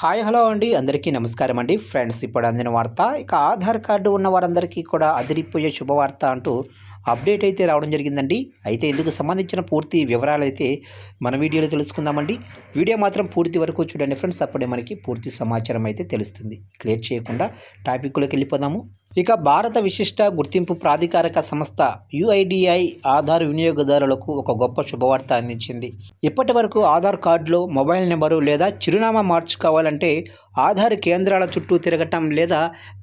Hi hello అండి అందరికీ నమస్కారం అండి ఫ్రెండ్స్. ఇప్పుడు అందిన వార్త, ఇక ఆధార్ కార్డు ఉన్న వారందరికీ కూడా అదిరిపోయే శుభవార్త అంటూ అప్డేట్ అయితే రావడం జరిగిందండి. అయితే ఇందుకు సంబంధించిన పూర్తి వివరాలు అయితే మన వీడియోలో తెలుసుకుందామండి. వీడియో మాత్రం పూర్తి వరకు చూడండి ఫ్రెండ్స్, అప్పుడే మనకి పూర్తి సమాచారం అయితే తెలుస్తుంది. క్లియర్ చేయకుండా టాపిక్లోకి వెళ్ళిపోదాము. ఇక భారత విశిష్ట గుర్తింపు ప్రాధికారక సంస్థ యుఐడిఐ ఆధార్ వినియోగదారులకు ఒక గొప్ప శుభవార్త అందించింది. ఇప్పటి వరకు ఆధార్ కార్డులో మొబైల్ నెంబరు లేదా చిరునామా మార్చుకోవాలంటే ఆధార్ కేంద్రాల చుట్టూ తిరగటం లేదా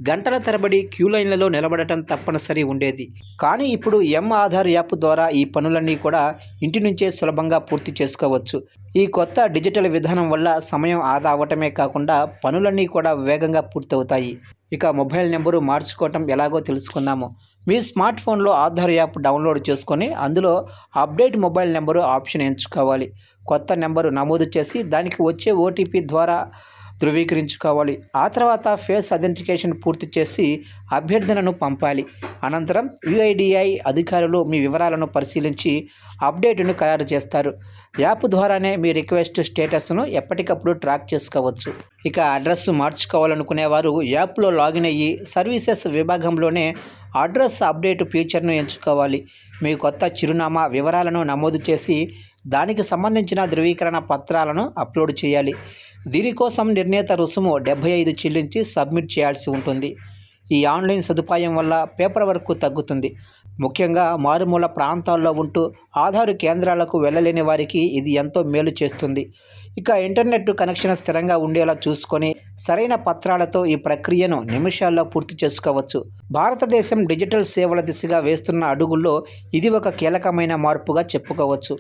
గంటల తరబడి క్యూ లైన్లలో నిలబడటం తప్పనిసరి ఉండేది. కానీ ఇప్పుడు ఆధార్ యాప్ ద్వారా ఈ పనులన్నీ కూడా ఇంటి నుంచే సులభంగా పూర్తి చేసుకోవచ్చు. ఈ కొత్త డిజిటల్ విధానం వల్ల సమయం ఆదా అవ్వటమే కాకుండా పనులన్నీ కూడా వేగంగా పూర్తవుతాయి. ఇక మొబైల్ నెంబరు మార్చుకోవటం ఎలాగో తెలుసుకుందాము. మీ స్మార్ట్ ఫోన్లో ఆధార్ యాప్ డౌన్లోడ్ చేసుకొని అందులో అప్డేట్ మొబైల్ నెంబరు ఆప్షన్ ఎంచుకోవాలి. కొత్త నెంబరు నమోదు చేసి దానికి వచ్చే ఓటీపీ ద్వారా ధృవీకరించుకోవాలి. ఆ తర్వాత ఫేస్ ఐడెంటిఫికేషన్ పూర్తి చేసి అభ్యర్థనను పంపాలి. అనంతరం యుఐడిఐ అధికారులు మీ వివరాలను పరిశీలించి అప్డేట్ను ఖరారు చేస్తారు. యాప్ ద్వారానే మీ రిక్వెస్ట్ స్టేటస్ను ఎప్పటికప్పుడు ట్రాక్ చేసుకోవచ్చు. ఇక అడ్రస్ మార్చుకోవాలనుకునేవారు యాప్లో లాగిన్ అయ్యి సర్వీసెస్ విభాగంలోనే అడ్రస్ అప్డేట్ ఫీచర్ను ఎంచుకోవాలి. మీ కొత్త చిరునామా వివరాలను నమోదు చేసి దానికి సంబంధించిన ధృవీకరణ పత్రాలను అప్లోడ్ చేయాలి. దీనికోసం నిర్ణీత రుసుము 75 చెల్లించి సబ్మిట్ చేయాల్సి ఉంటుంది. ఈ ఆన్లైన్ సదుపాయం వల్ల పేపర్ వర్క్ తగ్గుతుంది. ముఖ్యంగా మారుమూల ప్రాంతాల్లో ఉంటూ ఆధార్ కేంద్రాలకు వెళ్ళలేని వారికి ఇది ఎంతో మేలు చేస్తుంది. ఇక ఇంటర్నెట్ కనెక్షన్ స్థిరంగా ఉండేలా చూసుకొని సరైన పత్రాలతో ఈ ప్రక్రియను నిమిషాల్లో పూర్తి చేసుకోవచ్చు. భారతదేశం డిజిటల్ సేవల దిశగా వేస్తున్న అడుగుల్లో ఇది ఒక కీలకమైన మార్పుగా చెప్పుకోవచ్చు.